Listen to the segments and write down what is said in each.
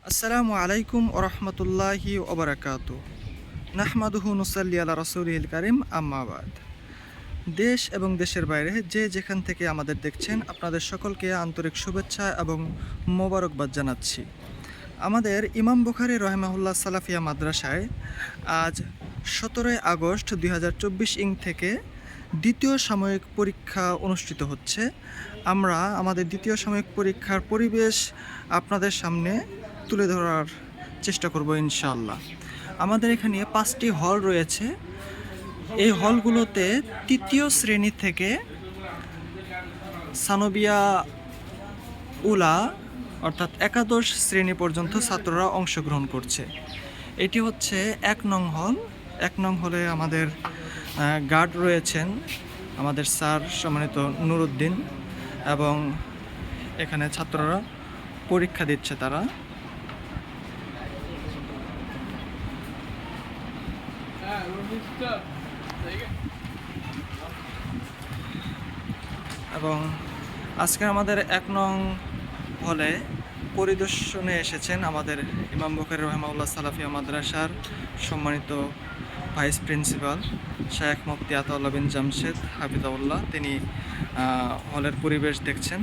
আসসালামু আলাইকুম ওরহমতুল্লাহি ওবরাকাতু। নাহমাদুহু নুসাল্লি আলা রাসূলিল কারিম, আম্মা বাদ। দেশ এবং দেশের বাইরে যে যেখান থেকে আমাদের দেখছেন, আপনাদের সকলকে আন্তরিক শুভেচ্ছা এবং মোবারকবাদ জানাচ্ছি। আমাদের ইমাম বুখারী রহিমাহুল্লাহ সালাফিয়া মাদ্রাসায় আজ 17 আগস্ট 2024 থেকে দ্বিতীয় সাময়িক পরীক্ষা অনুষ্ঠিত হচ্ছে। আমরা আমাদের দ্বিতীয় সাময়িক পরীক্ষার পরিবেশ আপনাদের সামনে তুলে ধরার চেষ্টা করব ইনশাআল্লাহ। আমাদের এখানে 5টি হল রয়েছে। এই হলগুলোতে তৃতীয় শ্রেণী থেকে সানবিয়া উলা অর্থাৎ একাদশ শ্রেণী পর্যন্ত ছাত্ররা অংশগ্রহণ করছে। এটি হচ্ছে 1 নং হল। 1 নং হলে আমাদের গার্ড রয়েছেন আমাদের স্যার সম্মানিত নুরুদ্দিন, এবং এখানে ছাত্ররা পরীক্ষা দিচ্ছে তারা। এবং আজকে আমাদের 1 নং হলে পরিদর্শনে এসেছেন আমাদের ইমাম বুখারী রহিমাহুল্লাহ সালাফিয়া মাদ্রাসার সম্মানিত ভাইস প্রিন্সিপাল শেখ মুফতি আতাউল্লাহ বিন জামশেদ হাফিজাউল্লাহ। তিনি হলের পরিবেশ দেখছেন।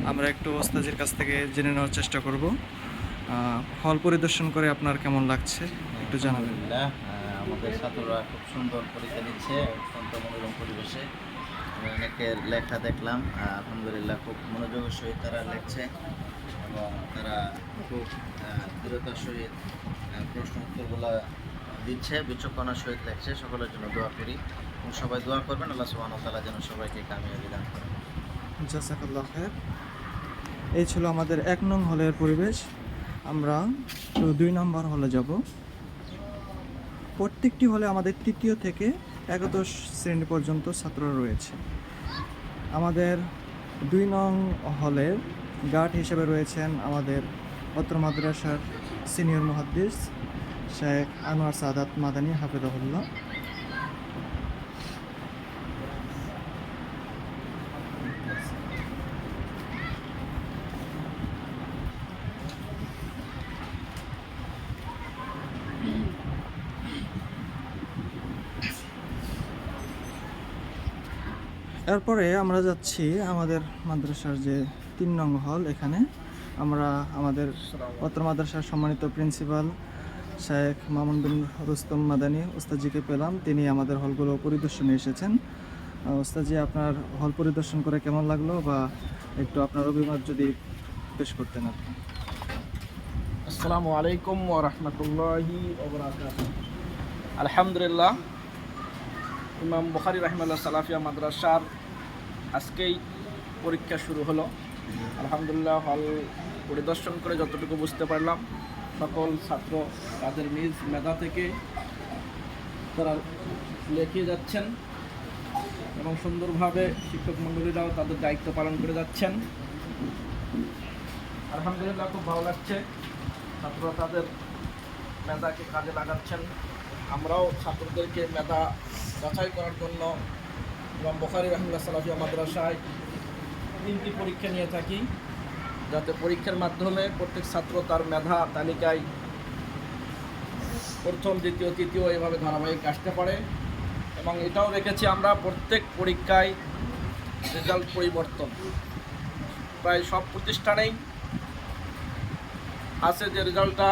আমরা একটু ওস্তাদের কাছ থেকে জেনে নেওয়ার চেষ্টা করব হল পরিদর্শন করে আপনার কেমন লাগছে একটু জানাবেন। আমাদের ছাত্ররা খুব সুন্দর পরীক্ষা দিচ্ছে, অত্যন্ত মনোরম পরিবেশে। অনেকের লেখা দেখলাম, আলহামদুলিল্লাহ খুব মনোযোগের সহিত তারা লেখছে এবং তারা খুব দৃঢ়তার সহিত প্রশ্ন উত্তরগুলো দিচ্ছে, বিচক্ষণার সহিত লেখছে। সকলের জন্য দোয়া করি এবং সবাই দোয়া করবেন আল্লাহ সুবহানাহু ওয়া তাআলা যেন সবাইকে কামিয়াবি দান করেন। জাযাকাল্লাহ খায়ের। এই ছিল আমাদের 1 নং হলের পরিবেশ। আমরা 2 নম্বর হলে যাব। প্রত্যেকটি হলে আমাদের তৃতীয় থেকে একাদশ শ্রেণী পর্যন্ত ছাত্ররা রয়েছে। আমাদের 2 নং হলের গার্ড হিসেবে রয়েছেন আমাদের অত্র মাদ্রাসার সিনিয়র মুহাদ্দিস শেখ আনোয়ার সাদাত মাদানী হাফিজাহুল্লাহ। এরপরে আমরা যাচ্ছি আমাদের মাদ্রাসার যে 3 নং হল। এখানে আমরা আমাদের অত্র মাদ্রাসার সম্মানিত প্রিন্সিপাল শেখ মামুন বিন রুস্তম মাদানী ওস্তাদজিকে পেলাম। তিনি আমাদের হলগুলো পরিদর্শনে এসেছেন। ওস্তাদজি, আপনার হল পরিদর্শন করে কেমন লাগলো, বা একটু আপনার অভিমত যদি পেশ করতেন আপনি। আসসালামু আলাইকুম ওয়া রাহমাতুল্লাহি ওয়া বারাকাতুহু। আলহামদুলিল্লাহ, ইমাম বুখারী রাহিমাহুল্লাহ সালাফিয়া মাদ্রাসার আজকেই পরীক্ষা শুরু হলো। আলহামদুলিল্লাহ, হল পরিদর্শন করে যতটুকু বুঝতে পারলাম, সকল ছাত্র তাদের নিজ মেধা থেকে তারা লিখে যাচ্ছেন এবং সুন্দরভাবে শিক্ষক মণ্ডলীরাও তাদের দায়িত্ব পালন করে যাচ্ছেন। আলহামদুলিল্লাহ, খুব ভালো লাগছে। ছাত্ররা তাদের মেধাকে কাজে লাগাচ্ছেন। আমরাও ছাত্রদেরকে মেধা যাচাই করার জন্য ইমাম বুখারী রাহিমাহুল্লাহ সালাফিয়া মাদ্রাসায় 3টি পরীক্ষা নিয়ে থাকি, যাতে পরীক্ষার মাধ্যমে প্রত্যেক ছাত্র তার মেধা তালিকায় প্রথম, দ্বিতীয়, তৃতীয় এভাবে ধারাবাহিক আসতে পারে। এবং এটাও দেখেছি আমরা প্রত্যেক পরীক্ষায় রেজাল্ট পরিবর্তন প্রায় সব প্রতিষ্ঠানেই আছে, যে রেজাল্টটা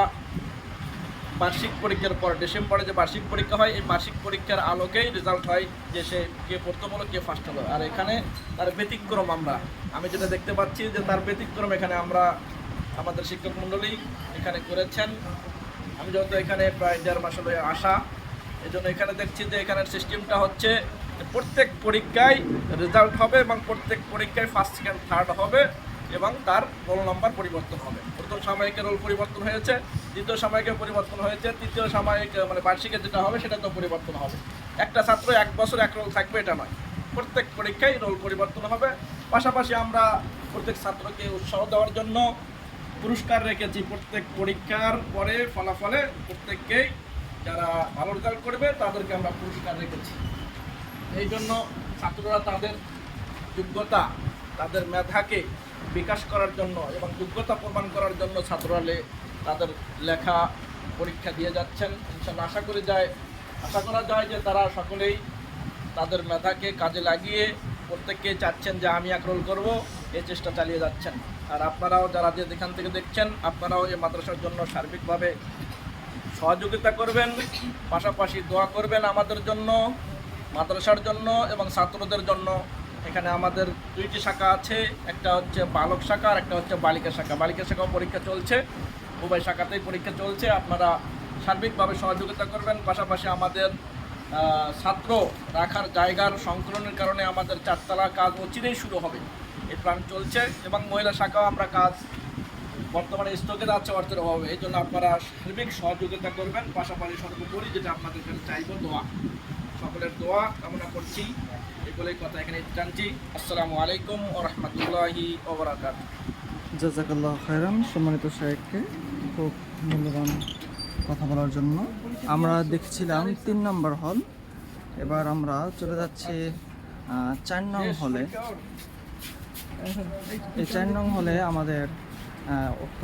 বার্ষিক পরীক্ষার পর ডিসেম্বরে যে বার্ষিক পরীক্ষা হয়, এই বার্ষিক পরীক্ষার আলোকেই রেজাল্ট হয় যে সে কে প্রথম হলো, কে ফার্স্ট হলো। আর এখানে তার ব্যতিক্রম আমি যেটা দেখতে পাচ্ছি যে তার ব্যতিক্রম এখানে আমরা আমাদের শিক্ষক মণ্ডলী এখানে করেছেন। আমি যত এখানে প্রায় 1.5 মাস হলো আসা, এই জন্য এখানে দেখছি যে এখানের সিস্টেমটা হচ্ছে প্রত্যেক পরীক্ষায় রেজাল্ট হবে এবং প্রত্যেক পরীক্ষায় ফার্স্ট, সেকেন্ড, থার্ড হবে এবং তার রোল নাম্বার পরিবর্তন হবে। প্রথম সাময়িকের রোল পরিবর্তন হয়েছে, দ্বিতীয় সাময়িকের পরিবর্তন হয়েছে, তৃতীয় সাময়িক মানে বার্ষিকের যেটা হবে সেটা তো পরিবর্তন হবে। একটা ছাত্র 1 বছর 1 রোল থাকবে এটা নয়, প্রত্যেক পরীক্ষায় রোল পরিবর্তন হবে। পাশাপাশি আমরা প্রত্যেক ছাত্রকে উৎসাহ দেওয়ার জন্য পুরস্কার রেখেছি। প্রত্যেক পরীক্ষার পরে ফলাফলে প্রত্যেককেই যারা ভালো রেজাল্ট করবে তাদেরকে আমরা পুরস্কার রেখেছি। এই জন্য ছাত্ররা তাদের যোগ্যতা, তাদের মেধাকে বিকাশ করার জন্য এবং যোগ্যতা প্রমাণ করার জন্য ছাত্ররা তাদের লেখা পরীক্ষা দিয়ে যাচ্ছেন। ইনশাআল্লাহ আশা করা যায় যে তারা সকলেই তাদের মেধাকে কাজে লাগিয়ে প্রত্যেককে চাচ্ছেন যে আমি একরোল করব, এই চেষ্টা চালিয়ে যাচ্ছেন। আর আপনারাও যারা যে যেখান থেকে দেখছেন, আপনারাও এই মাদ্রাসার জন্য সার্বিকভাবে সহযোগিতা করবেন, পাশাপাশি দোয়া করবেন আমাদের জন্য, মাদ্রাসার জন্য এবং ছাত্রদের জন্য। এখানে আমাদের 2টি শাখা আছে, একটা হচ্ছে বালক শাখা আর একটা হচ্ছে বালিকা শাখা। বালিকা শাখাও পরীক্ষা চলছে, উভয় শাখাতেই পরীক্ষা চলছে। আপনারা সার্বিকভাবে সহযোগিতা করবেন। পাশাপাশি আমাদের ছাত্র রাখার জায়গার সংকলনের কারণে আমাদের 4তলা কাজ অচিরেই শুরু হবে, এই প্ল্যান চলছে। এবং মহিলা শাখাও আমরা কাজ বর্তমানে স্থগিত আছে অর্থের অভাবে। এই জন্য আপনারা সার্বিক সহযোগিতা করবেন। পাশাপাশি সর্বোপরি যেটা আপনাদের কাছে চাইব, দোয়া, সকলের দোয়া কামনা করছি। এগুলোই কথা এখানে জানছি। আসসালামু আলাইকুম ওয়া রাহমাতুল্লাহি ওয়া বারাকাতুহু। জাযাকাল্লাহ খায়রান, সম্মানিত শায়েখকে খুব মূল্যবান কথা বলার জন্য। আমরা দেখছিলাম 3 নম্বর হল, এবার আমরা চলে যাচ্ছি 4 নং হলে। এই 4 নং হলে আমাদের উক্ত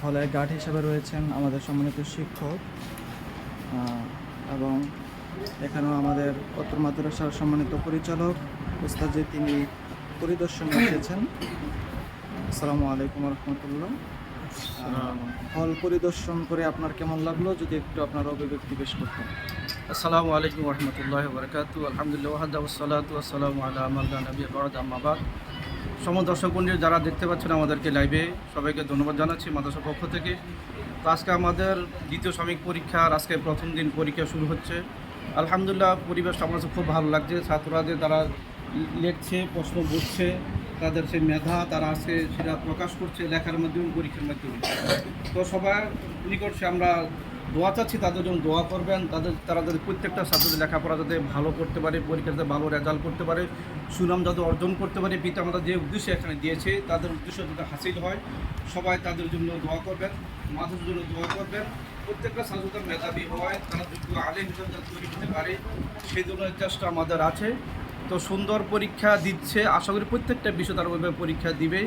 হলে গার্ড হিসেবে রয়েছেন আমাদের সম্মানিত শিক্ষক, এবং এখানেও আমাদের অত্র মাদ্রাসার সম্মানিত পরিচালক উস্তাদ, যে তিনি পরিদর্শনে এসেছেন। আসসালামু আলাইকুম রহমতুল্লাহ। হল পরিদর্শন করে আপনার কেমন লাগলো, যদি একটু আপনার অভিব্যক্তি পেশ করতেন। আসসালামু আলাইকুম রহমতুল্লাহ বরকাতু। আলহামদুলিল্লাহ ওয়াহদাহু ওয়াসসালাতু ওয়াসসালামু আলা মান লা নাবিয়্যা বা'দ, আম্মা বা'দ। দর্শক মণ্ডলী যারা দেখতে পাচ্ছেন আমাদেরকে লাইভে, সবাইকে ধন্যবাদ জানাচ্ছি মাদ্রাসার পক্ষ থেকে। তো আজকে আমাদের দ্বিতীয় সাময়িক পরীক্ষার আজকে প্রথম দিন পরীক্ষা শুরু হচ্ছে। আলহামদুলিল্লাহ পরিবেশটা আমার কাছে খুব ভালো লাগছে। ছাত্ররাদের তারা লিখছে, প্রশ্ন বুঝছে, তাদের সেই মেধা তারা আজকে সেটা প্রকাশ করছে লেখার মাধ্যমে, পরীক্ষার মাধ্যমে। তো সবার নিকট আমরা দোয়া চাচ্ছি, তাদের জন্য দোয়া করবেন। তারা যাতে প্রত্যেকটা ছাত্রদের লেখাপড়া যাতে ভালো করতে পারে, পরীক্ষাতে ভালো রেজাল্ট করতে পারে, সুনাম যাতে অর্জন করতে পারে, পিতামাতা যে উদ্দেশ্যে এখানে দিয়েছে তাদের উদ্দেশ্য যাতে হাসিল হয়। সবাই তাদের জন্য দোয়া করবেন, মাদের জন্য দোয়া করবেন। প্রত্যেকটা ছাত্রদের মেধাবী হয়, তারা যোগ্য আলেম হিসেবে যাতে তৈরি হতে পারে, সেই ধরনের চেষ্টা আমাদের আছে। তো সুন্দর পরীক্ষা দিচ্ছে, আশা করি প্রত্যেকটা বিষয় তারা ওইভাবে পরীক্ষা দিবে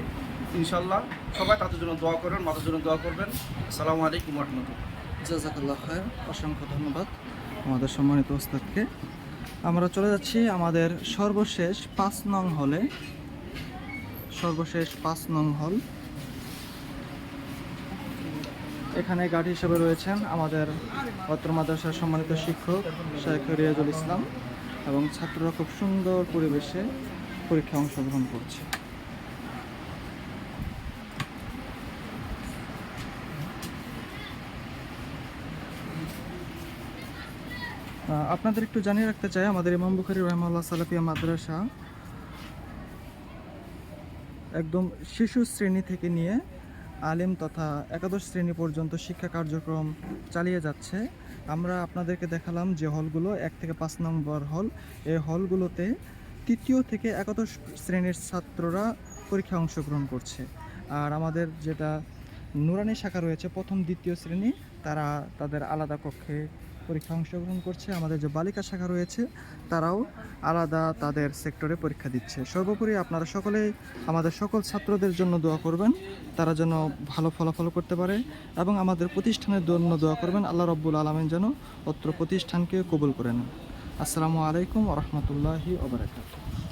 ইনশাল্লাহ। সবাই তাদের জন্য দোয়া করবেন, মাদের জন্য দোয়া করবেন। আসসালামু আলাইকুম রহমতুল্লাহ। জাযাকাল্লাহ খায়র, অসংখ্য ধন্যবাদ আমাদের সম্মানিত ওস্তাদকে। আমরা চলে যাচ্ছি আমাদের সর্বশেষ 5 নং হলে। সর্বশেষ 5 নং হল, এখানে গার্ড হিসেবে রয়েছেন আমাদের অত্র মাদ্রাসার সম্মানিত শিক্ষক শেখ রিয়াজুল ইসলাম, এবং ছাত্ররা খুব সুন্দর পরিবেশে পরীক্ষায় অংশগ্রহণ করছে। আপনাদের একটু জানিয়ে রাখতে চাই, আমাদের ইমাম বুখারী রাহিমাহুল্লাহ সালাফিয়া মাদ্রাসা একদম শিশু শ্রেণী থেকে নিয়ে আলিম তথা একাদশ শ্রেণী পর্যন্ত শিক্ষা কার্যক্রম চালিয়ে যাচ্ছে। আমরা আপনাদেরকে দেখালাম যে হলগুলো 1 থেকে 5 নম্বর হল। এই হলগুলোতে 3য় থেকে একাদশ শ্রেণীর ছাত্ররা পরীক্ষায় অংশগ্রহণ করছে। আর আমাদের যেটা নুরানি শাখা রয়েছে 1ম 2য় শ্রেণী, তারা তাদের আলাদা কক্ষে পরীক্ষা অংশগ্রহণ করছে। আমাদের যে বালিকা শাখা রয়েছে তারাও আলাদা তাদের সেক্টরে পরীক্ষা দিচ্ছে। সর্বোপরি আপনারা সকলেই আমাদের সকল ছাত্রদের জন্য দোয়া করবেন, তারা যেন ভালো ফলাফল করতে পারে, এবং আমাদের প্রতিষ্ঠানের জন্য দোয়া করবেন। আল্লাহ রব্বুল আলামিন যেন অত্র প্রতিষ্ঠানকে কবুল করে নেন। আসসালামু আলাইকুম ওয়া রাহমাতুল্লাহি ওয়া বারাকাতুহু।